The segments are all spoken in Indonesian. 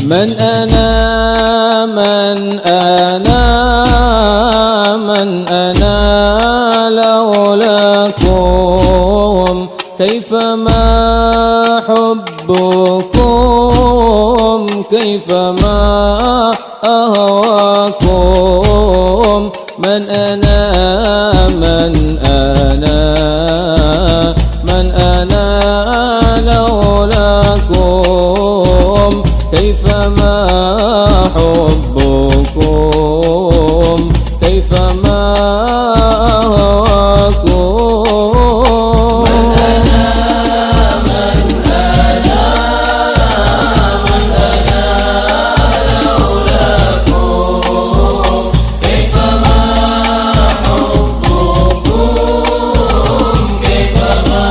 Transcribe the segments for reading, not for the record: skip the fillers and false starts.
من أنا من أنا من أنا لولاكم كيفما حبكم كيفما أهواكم من أنا من أنا من أنا لولاكم كيفما حبكم كيفما أهواكم من أنا من أنا من أنا لولاكم كيفما حبكم كيفما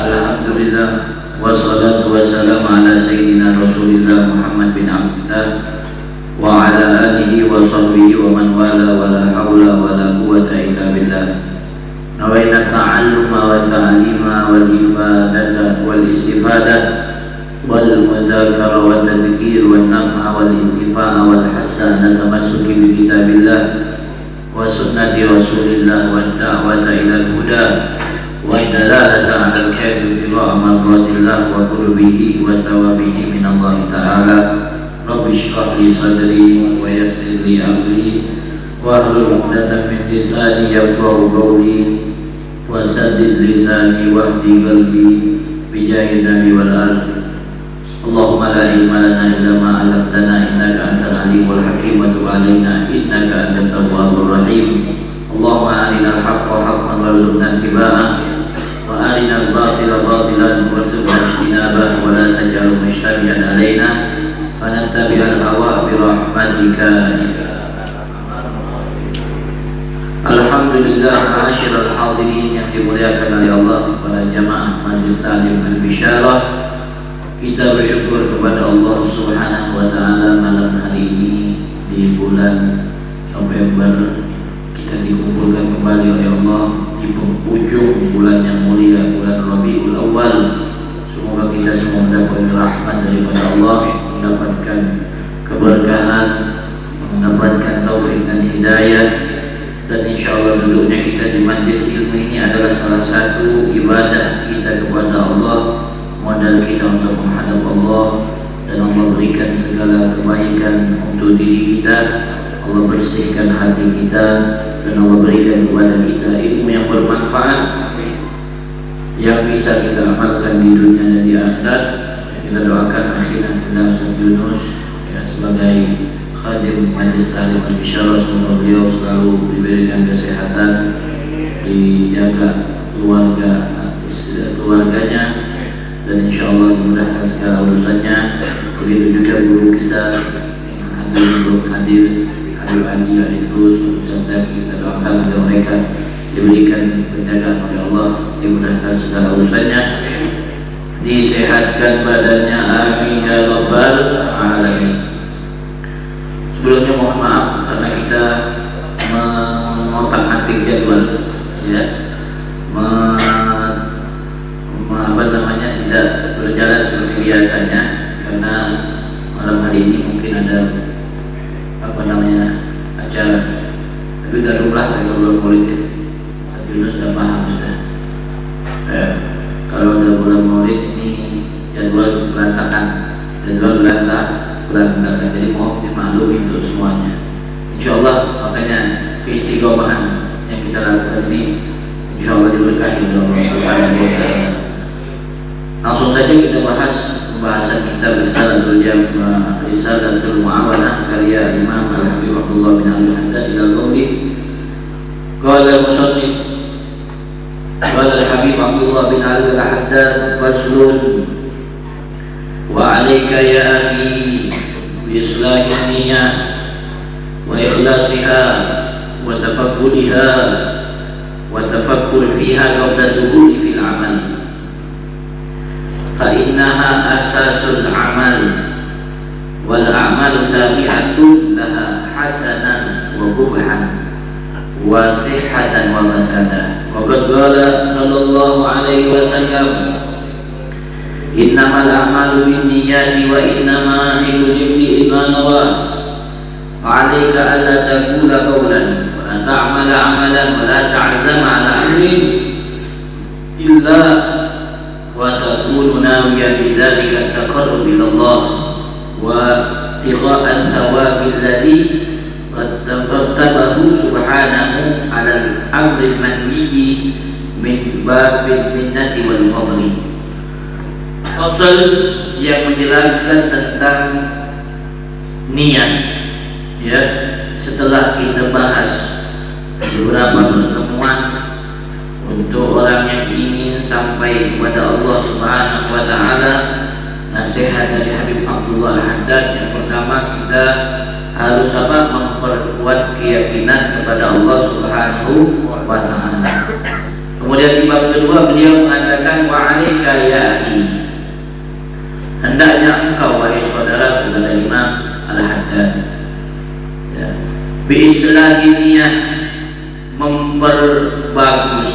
Alhamdulillah wassalatu wassalamu ala sayyidina Rasulillah Muhammad bin Abdullah wa ala alihi wa sahbihi wa man wala wa la hawla wa la quwwata illa billah. Nawaina ta'alluma wa ta'lima wal ifadata wal istifadah wal mudhakara wa tadhkir wal naf'a wal intifa'a wal hasanata masuki bi kitabillah wa sunnati Rasulillah wa da'wata ila al-huda والدلالة على الخير ابتغاء مرضات الله وقربه وثوابه من الله تعالى. رب اشرح لي صدري ويسر لي أمري واحلل عقدة من لساني يفقهوا قولي وسدد لساني واهدي قلبي بجاه النبي والآل. اللهم لا علم لنا إلا ما علمتنا إنك أنت العليم الحكيم وتب علينا إنك أنت التواب الرحيم. اللهم أرنا الحق حقا وارزقنا اتباعه وأرنا الباطل باطلا وارزقنا اجتنابه ولا تجعل مشتبها علينا فنتبع الهوى برحمتك. Alhamdulillah, ma'asyiral hadirin yang dimuliakan oleh Allah, para jamaah Majelis Ta'lim Al-Bisyarah, kita bersyukur kepada Allah Subhanahu wa taala malam hari ini di bulan November dikumpulkan kembali oleh Allah di penghujung bulan yang mulia, bulan Rabiul Awal. Semoga kita semua mendapatkan rahmat daripada Allah, mendapatkan keberkahan, mendapatkan taufik dan hidayah, dan insya Allah duduknya kita di majlis ilmu ini adalah salah satu ibadah kita kepada Allah, modal kita untuk menghadap Allah, dan Allah berikan segala kebaikan untuk diri kita, Allah bersihkan hati kita, dan Allah berikan kepada kita ilmu yang bermanfaat yang bisa kita amalkan di dunia dan di akhirat. Kita doakan akhirnya kita Ustaz Yunus ya, sebagai khadim Majelis Ta'lim Al-Bisyarah, semoga beliau selalu diberikan kesehatan, dijaga keluarganya, dan insya Allah dimudahkan segala urusannya. Begitu juga guru kita yang hadir Habib Andi Alitus, Ustaz Zaki, kita doakan agar mereka diberikan penjagaan oleh Allah, dimudahkan segala urusannya, disehatkan badannya, amin ya rabbal alamin. Sebelumnya mohon maaf karena kita mengotak-atik jadwal, ya, tidak berjalan seperti biasanya karena malam hari ini mungkin ada acara, tapi udah lumrah saya belum politik. Yunus sudah paham sudah. Kalau ada bulan Maulid ini jadwal berantakan, jadi mohon dimaklumi untuk semuanya. Insya Allah makanya keistiqomahan yang kita lakukan ini insya Allah diberkahi oleh Allah Subhanahu wa taala. Langsung saja kita bahas pembahasan kita Risalatul Mu'awanah karya Imam Al-Habib Abdullah bin Al-Haddad ila qauli qala al-musannif qala Al-Habib Abdullah bin Al-Haddad faslun wa 'alaika ya akhi bi islahin niyyah wa ikhlasiha wa tafakkurha wa tafakkur fiha qabla dukhuli fil 'amal fa innaha asasul 'amal wal a'malu tabi'atun laha hasanan wa qubhan wa sihhatan wa fasadan. Wa qad qala sallallahu alaihi wasallam Innamal a'malu binniyati wa innama likulli imri'in ma nawa. Fa'alaika alla taqula qawlan wa la ta'mala 'amalan wa la ta'zama 'ala amrin illa wa takunu nawiyan bidzalika at-taqarrub ila Allah wa ibtigha'a thawabi alladhi rattabahu subhanahu 'ala al-amri al-manhiyyi min babil minnati wal fadli. Fasal yang menjelaskan tentang niat, ya, setelah kita bahas beberapa pertemuan untuk orang yang ingin sampai kepada Allah Subhanahu wa taala, nasihat dari Habib Abdullah Al-Haddad yang pertama, kita harus memperkuat keyakinan kepada Allah Subhanahu wa taala. Kemudian di bab kedua beliau mengatakan wa 'alaika ya akhi, hendaknya engkau wahai saudara, kata Imam Al-Haddad, ya, bi-islahi niyah, memperbagus,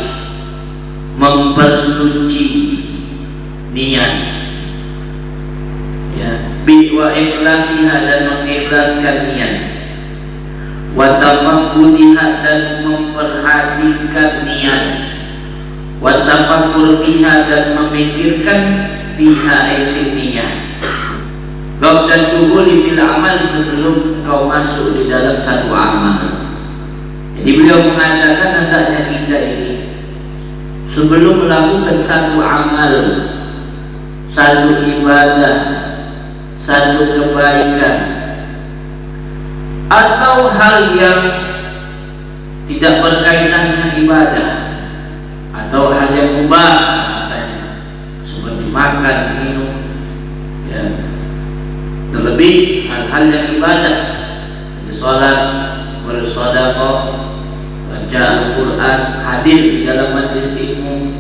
mempersuci niat, ya, bi wa ikhlasiha, dan mengikhlaskan niat, wa tafakkurha, dan memperhatikan niat, wa tafakkur fiha, dan memikirkan fiha itu niat, dan dukhuli fil amal, sebelum kau masuk di dalam satu amal. Jadi beliau mengatakan hendaknya kita ini sebelum melakukan satu amal, satu ibadah, satu kebaikan, atau hal yang tidak berkaitan dengan ibadah, atau hal yang mubah, misalnya seperti makan, minum, ya, terlebih hal-hal yang ibadah seperti sholat, bersedekah, baca Al-Quran, hadir di dalam majlis ilmu.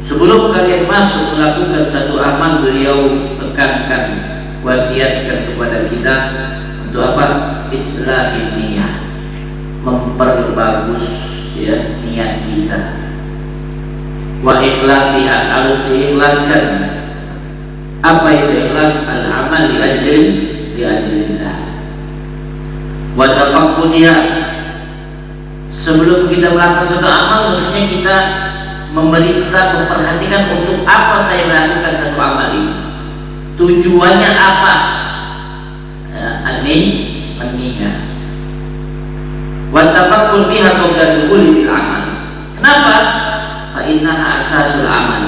Sebelum kalian masuk melakukan satu amal, beliau tekankan, wasiatkan kepada kita untuk apa? Islahin niyah, memperbagus, ya, niat kita. Wa ikhlasiha, harus diikhlaskan. Apa itu ikhlas? Al-amal li'ajlillah. Wa tafakkuriha, sebelum kita melakukan suatu amal, maksudnya kita memeriksa, memperhatikan untuk apa saya melakukan satu amal ini, tujuannya apa, ya, an-niyah. Wa tafakkur fiha qabla dukhuli fil amal. Kenapa? Fa innaha asasul amal,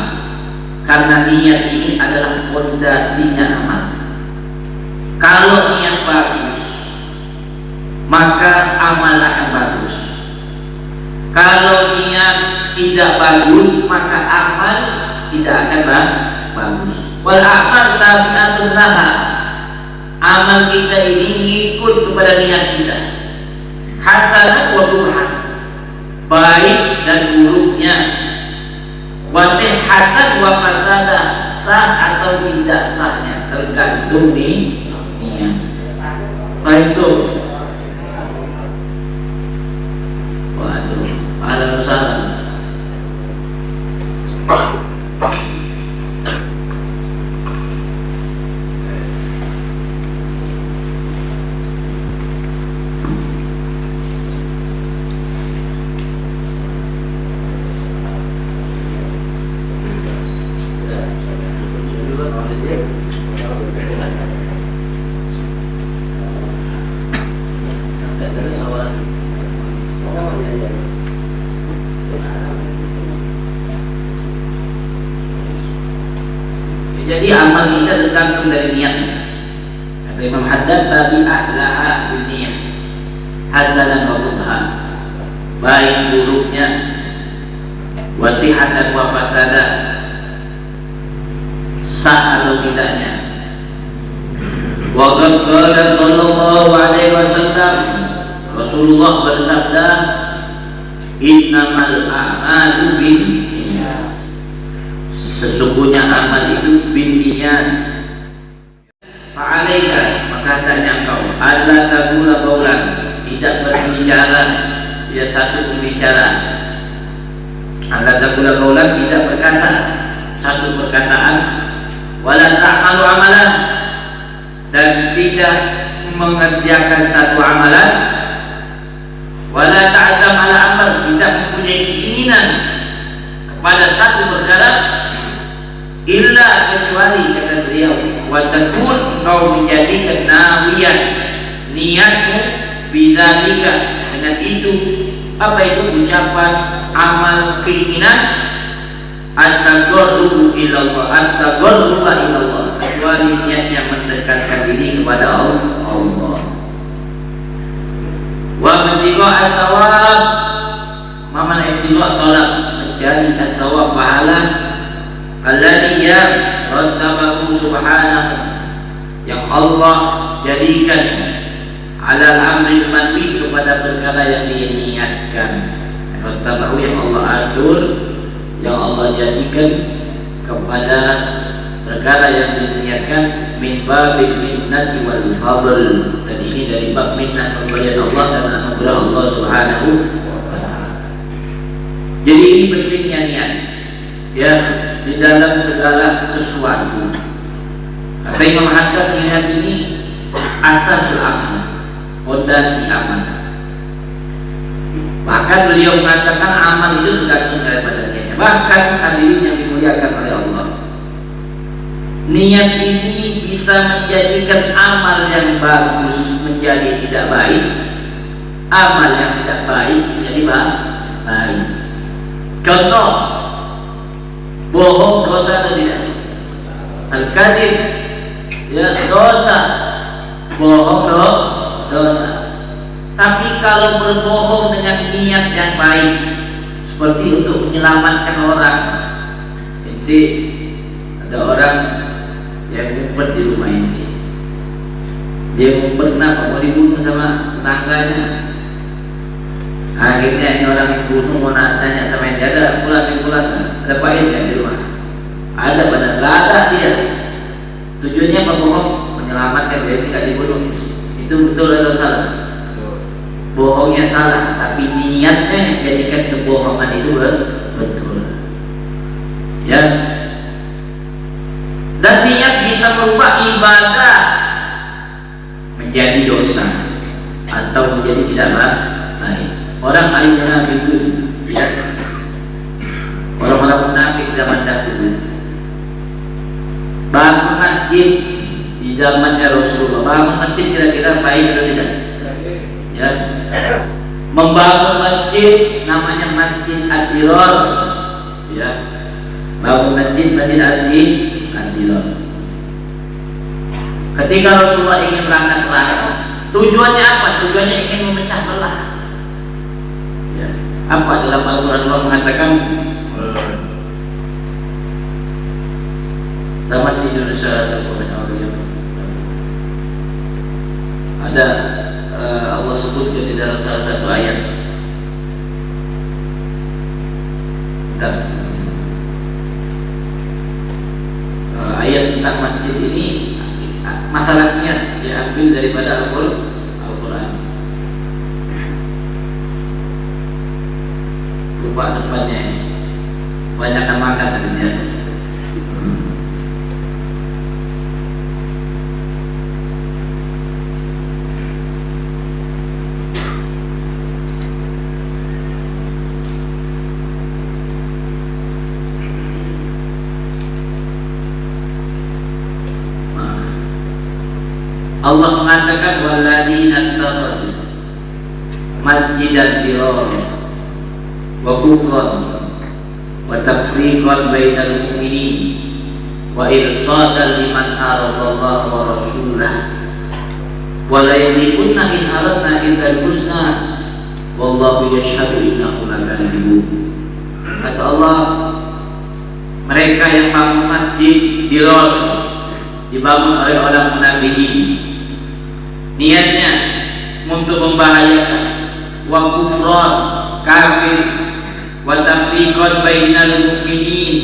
karena niat ini adalah pondasinya amal. Kalau niat bagus, maka amal akan bagus. Kalau niat tidak bagus, maka amal tidak akan bagus. Wal amal tabi'atun laha, amal kita ini ngikut kepada niat kita. Hasanah wa burhan, baik dan buruknya. Wasihatan wa fasadah, sah atau tidak sahnya, tergantung niat. Baik tuh. Waduh, ada usaha. Jadi amal kita tergantung dari niatnya. Kata Imam Haddad, tabi'ah laha bin niyah, hasanan wa burhan, baik buruknya, wasihatan wa fasadah, sah atau tidaknya. Wa qad qala sallallahu alaihi wasallam, Rasulullah bersabda, innamal a'malu binniyat, sesungguhnya amal itu binniyat. Fa'alaika, maka hendaknya engkau alla taqula qawlan, tidak berbicara, ya, satu pembicaraan. Alla taqula qawlan, tidak berkata satu perkataan, wala ta'malu amalan, dan tidak mengerjakan satu amalan, wala ta'zam ala amal, tidak mempunyai keinginan kepada satu perkara, illa kecuali kata beliau, wa takun, kau menjadikan nawiyah, niatmu, bidzalika, dengan itu. Apa itu? Ucapan, amal, keinginan, at-taqarrubu ilallah, at-taqarruba ilallah, kecuali niatnya mendekatkan diri kepada Allah. Wa ibtigha' thawab, mana ibtigha' talab, mencari thawab, pahala, alladhi rattabahu subhanahu, yang Allah jadikan, alal amril manwi, kepada perkara yang dia niatkan. Rattabahu, yang Allah atur, yang Allah jadikan kepada perkara yang diniatkan, min babil minnati wal fadl, dan ini dari bab minnah, pemberian Allah dan anugerah Allah subhanahu wa ta'ala. Jadi ini pentingnya niat, ya, di dalam segala sesuatu. Kata Imam Haddad, niat ini asasul amal, fondasi amal. Bahkan beliau mengatakan amal itu tergantung daripada niatnya. Bahkan hadirin yang dimuliakan oleh Allah, niat ini bisa menjadikan amal yang bagus menjadi tidak baik, amal yang tidak baik menjadi baik. Contoh, bohong dosa atau tidak? Al-kadhib, ya, dosa. Bohong dosa. Tapi kalau berbohong dengan niat yang baik, seperti untuk menyelamatkan orang, jadi ada orang yang ngumpet di rumah ini, dia ngumpet kenapa? Mau dibunuh sama tetangganya. Akhirnya ini orang yang bunuh mau tanya sama yang jaga, pulang, ada pahit nggak di rumah? Ada, pada nggak ada dia. Tujuannya apa? Bohong, menyelamatkan dia, ini nggak dibunuh. Itu betul atau salah? Bohongnya salah, tapi niatnya yang jadikan kebohongan itu betul. Ya. Dan niat bisa merubah ibadah menjadi dosa atau menjadi tidak baik. Orang paling munafik itu, ya, orang-orang munafik zaman dahulu bangun masjid di zamannya Rasulullah. Bangun masjid kira-kira baik atau tidak? Ya, membangun masjid namanya Masjid Ad-Dirar, ya, bangun masjid Ad-Dirar. Ketika Rasulullah ingin berangkat perang, tujuannya apa? Tujuannya ingin memecah belah. Ya. Apa dalam Al-Quran Allah mengatakan dalam Masjid Indonesia ada Allah sebutkan di dalam salah satu ayat. Dan ayat tentang masjid ini masalahnya diambil daripada Al-Quran. Lupa depannya, banyak makan tadi di atas. Allah mengatakan walladzina ittakhadhu masjidan dirara wa kufran wa tafriqan bainal mu'minin wa irsadan liman aradallaha wa rasulahu wa la yamlikunna in aradna illa al-husna wallahu yashhadu innahum lakadzibun. Kata Allah, mereka yang bangun masjid dirara, dibangun oleh orang munafikin, niatnya untuk membahayakan, wa kufran, kafir, wa tafriqan bainal mu'minin,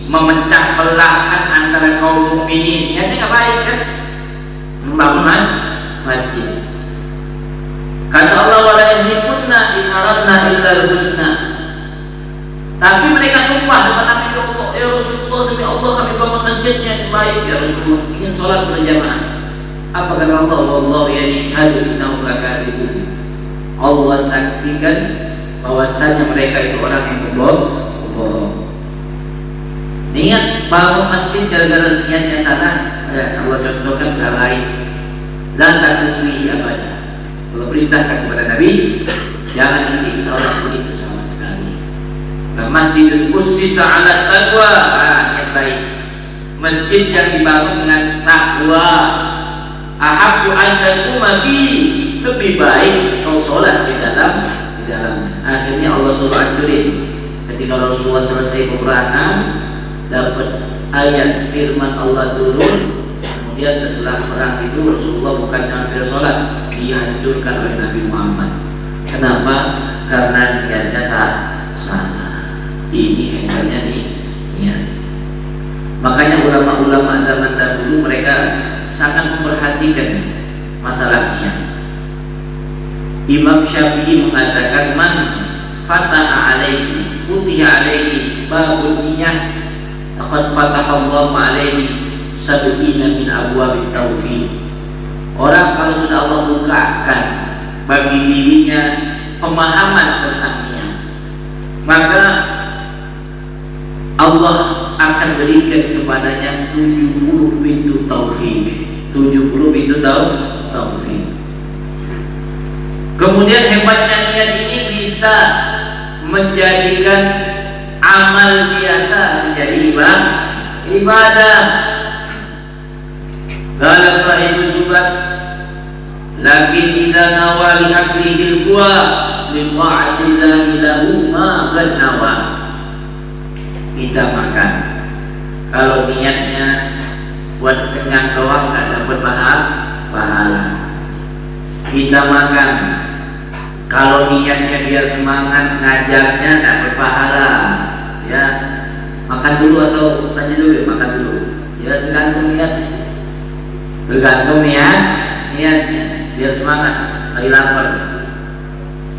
memecah belahkan antara kaum mukminin. Niatnya nggak baik kan? Membangun masjid. Kata Allah, wala yamlikunna in aradna illa al-husna. Tapi mereka sumpah dengan Nabi Allah, ya Rasulullah, demi Allah kami bangun masjidnya, baik ya Rasulullah, ingin sholat berjamaah. Apa kata Allah? Wallahu yashhadu innahum lakadzibun. Allah saksikan bahwasanya mereka itu orang yang berbohong. Niat bangun masjid gara-gara niatnya salah, ya Allah contohkan hal lain. La takufi abada. Allah perintahkan kepada Nabi, jangan inti sholat di situ sama sekali. Nah, masjid ussisa 'ala taqwa, niat baik. Masjid yang dibangun dengan takwa. Ahabbu an taquma fi, lebih baik kau sholat di dalam. Akhirnya Allah suruh hancurin. Ketika Rasulullah selesai peperangan, dapat ayat firman Allah turun. Kemudian setelah perang itu Rasulullah bukan hampir sholat, dihancurkan oleh Nabi Muhammad. Kenapa? Karena niatnya salah. Ini hebatnya nih niat. Makanya ulama-ulama zaman dahulu mereka sangat memperhatikan masalah niat. Imam Syafi'i mengatakan, man fataha alaihi utiha alaihi babun niyah laqad fataha Allah alaihi sab'ina min abwabit taufiq. Orang kalau sudah Allah bukakan bagi dirinya pemahaman tentang niat, maka Allah akan berikan kepadanya 70 pintu taufik. 70 pintu taufik. Kemudian hebatnya niat ini bisa menjadikan amal biasa menjadi ibadah. Qala sahibu Zubat, lakin idza nawa li aklihil buwa li ta'atillahi lahu ma qad nawa. Kita makan, kalau niatnya buat kenyang doang nggak dapat pahala. Kita makan, kalau niatnya biar semangat ngajarnya dapat pahala. Ya, makan dulu atau lanjut dulu? Makan dulu. Ya, tergantung niatnya biar semangat, lagi lapar.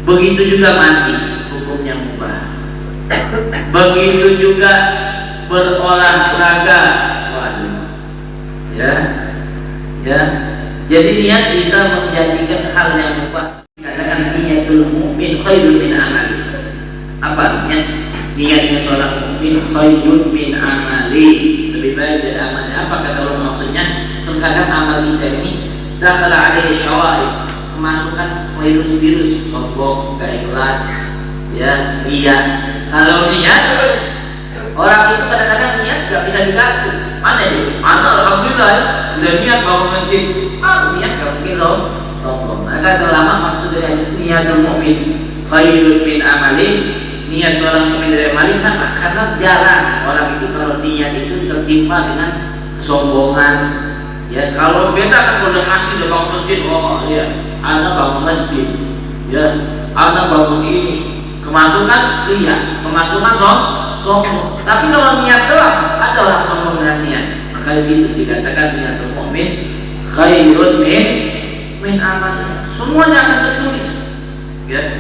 Begitu juga mandi, hukumnya mubah. Begitu juga berolahraga. Waduh. Ya. Jadi niat bisa menjadikan hal yang mubah. Dikatakan niatul mukmin khairun min amali. Apa artinya? Niatnya seorang mukmin khairun min amali, lebih baik dari amalnya. Apa kata ulama maksudnya? Terkadang amal kita ini dasar ada syawa'ib, kemasukan virus-virus, sombong, gak ikhlas, ya, iya. Kalau niat, orang itu kadang-kadang niat gak bisa digaku. Masa dia? Alhamdulillah ya, sudah niat bangun masjid. Niat gak mungkin sombong. Maka ulama maksud dari niatul mukmin khairun min amali, niat seorang mukmin dari amali. Karena jarang orang itu kalau niat itu tertimpa dengan kesombongan. Ya, kalau beda kan kalau udah ngasih udah bangun masjid, oh ya, anak bangun masjid, ya, anak bangun ini, kemasukan iya, kemasukan sombong. Tapi kalau niat doang, ada orang sombong dengan niat. Maka di situ dikatakan niatul mukmin khairun min amal. Semuanya akan tertulis. Ya,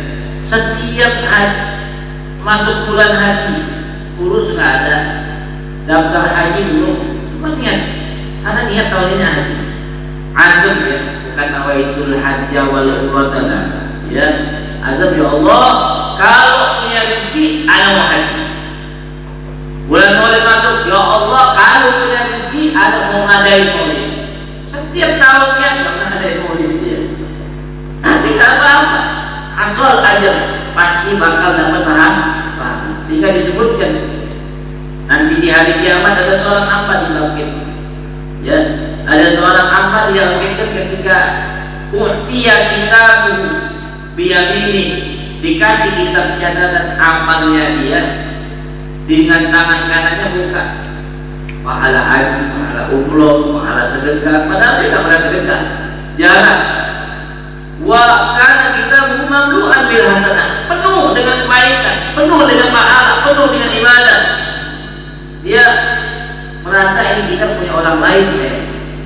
setiap hari masuk bulan haji, urus nggak ada, daftar haji belum, cuma niat. Karena niat tahun ini haji, azam ya, bukan nawaitul hajja wal umrata. Ya, azam ya Allah, kalau punya rezeki, ana mau haji. Bulan Maulid masuk, ya Allah, kalau punya rezeki, ana mau ngadain Maulid. Setiap tahun niat pernah ngadain Maulid dia. Tapi nggak apa-apa, asal aja pasti bakal dapat pahala. Sehingga disebutkan nanti di hari kiamat ada seorang hamba dibangkitkan. Ya, ada seorang hamba yang ketika u'tiya kitabu biyamini, dikasih kitab catatan amalnya dia, dengan tangan kanannya buka pahala haji, pahala umroh, pahala sedekah, padahal dia tidak pernah sedekah, jarang. Karena kita mamlu'an bil hasanah, penuh dengan kebaikan, penuh dengan pahala, penuh dengan ibadah. Dia merasa ini kita punya orang lain ya,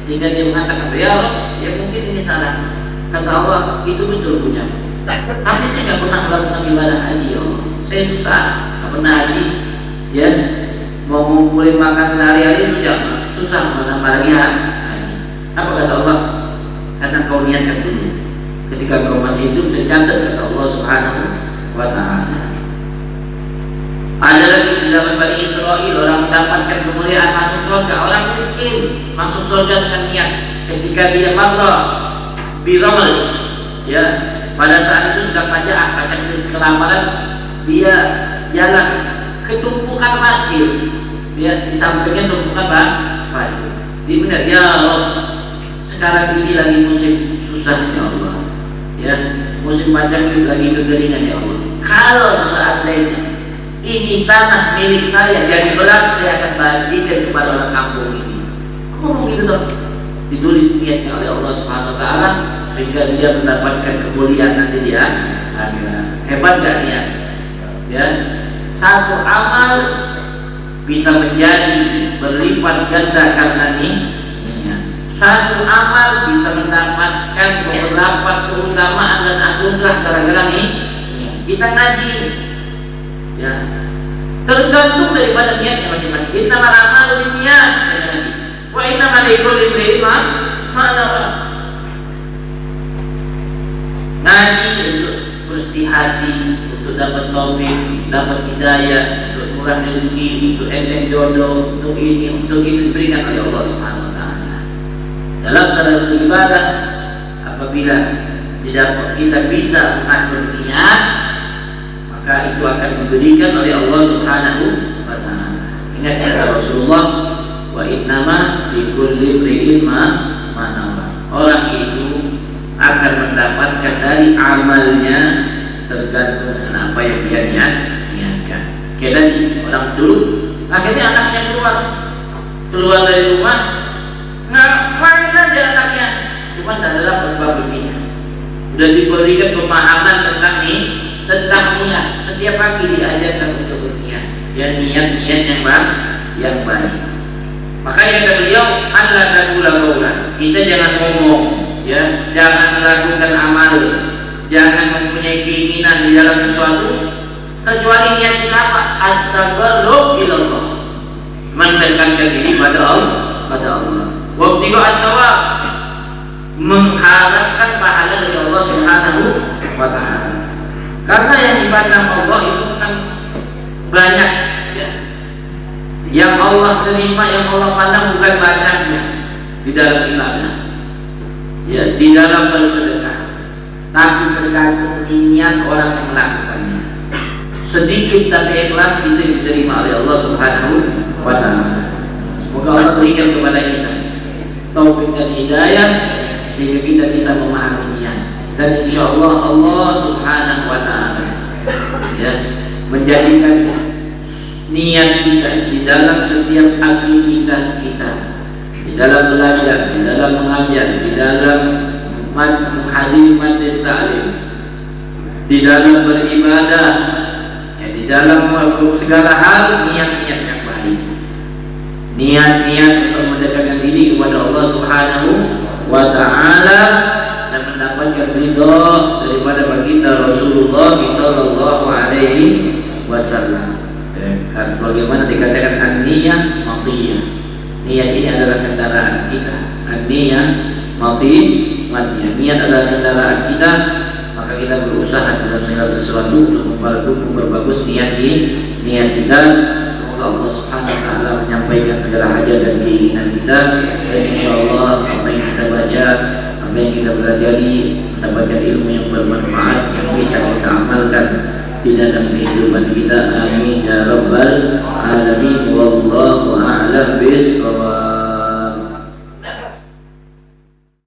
sehingga dia mengatakan, ya Allah, ya mungkin ini salah. Kata Allah, itu betul punya, tapi saya nggak pernah melakukan ibadah haji ya Allah. Saya susah, nggak pernah haji, ya, mau ngumpulin makan sehari-hari sudah susah menambah lagi haji. Apa kata Allah? Karena kau niatkan dulu. Ketika kau masih hidup, tercatat kata Allah Subhanahu wa Ta'ala. Ada lagi di dalam Bani Israel, orang mendapatkan kemuliaan masuk surga. Orang miskin masuk surga dengan niat. Ketika dia marah biramal, ya, pada saat itu sedang pacak kelaparan, dia jalan ke tumpukan pasir, ya, di sampingnya tumpukan pasir. Dia benar, ya Allah, sekarang ini lagi musim susah ya Allah, ya, musim pacak lagi kekeringan ya Allah. Kalau seandainya ini tanah milik saya, jadi beras saya akan bagikan kepada orang kampung ini. Ngomong gitu dong. Ditulis niatnya oleh Allah Subhanahu wa Ta'ala sehingga dia mendapatkan kemuliaan nanti dia akhirat. Hebat gak niat? Ya, satu amal bisa menjadi berlipat ganda karena niat. Satu amal bisa mendapatkan beberapa keutamaan dan anugerah gara-gara niat. Kita ngaji, ya, tergantung daripada niatnya masing-masing. Innamal a'malu binniyat, wa innamal likulli imri'in ma nawa. Ngaji untuk bersih hati, untuk dapat taufik, dapat hidayah, untuk murah rezeki, untuk enteng jodoh, untuk ini, untuk itu diberikan oleh Allah Subhanahu wa Ta'ala. Dalam salah satu ibadah, apabila kita bisa mengatur niat, maka itu akan diberikan oleh Allah Subhanahu wa Ta'ala. Ingat kata Rasulullah, wa innama likulli imri'in ma nawa. Orang itu akan mendapatkan dari amalnya tergantung dengan apa yang dia niatkan. Kayak tadi orang dulu, akhirnya anaknya keluar dari rumah, ngapain aja anaknya, cuma adalah berbab niat. Sudah diberikan pemahaman tentang niat. Setiap pagi diajarkan untuk berniat, ya, niat yang baik. Makanya kata beliau, Allah dan ula-ula, kita jangan ngomong, ya, jangan melakukan amal, jangan mempunyai keinginan di dalam sesuatu kecuali niat kita apa? At-taqarrub ilallah, mendekatkan diri pada Allah. Waktu itu al-thawab, mengharapkan pahala dari Allah Subhanahu wa Ta'ala. Karena yang dipandang Allah itu kan banyak, ya. Yang Allah terima, yang Allah pandang bukan banyaknya di dalam ibadah, ya, di dalam bersedekah, tapi tergantung niat orang yang melakukannya. Sedikit tapi ikhlas itu yang diterima oleh Allah Subhanahu wa Ta'ala. Semoga Allah berikan kepada kita taufik dan hidayah sehingga kita bisa memahami niat. Dan insya Allah Allah Subhanahu wa Ta'ala, ya, menjadikan niat kita di dalam setiap aktivitas kita, di dalam belajar, di dalam mengajar, di dalam menghadiri majelis ta'lim, di dalam beribadah, ya, di dalam segala hal niat-niat yang baik, niat-niat untuk mendekatkan diri kepada Allah Subhanahu wa Ta'ala dan mendapatkan ridha daripada baginda Rasulullah sallallahu alaihi wasallam. Kan bagaimana dikatakan an-niyah matiyah. Niat ini adalah kendaraan kita. An-niyah matiyah. Niat adalah kendaraan kita, maka kita berusaha dalam segala sesuatu untuk memperbagus niat kita. Semoga Allah Subhanahu wa Ta'ala menyampaikan segala hajat dan keinginan kita, dan insyaallah apa yang kita baca, apa yang kita pelajari, mendapatkan ilmu yang bermanfaat yang bisa kita amalkan di dalam kehidupan kita. Amin ya rabbal alamin. Wallahu a'lam bishawab.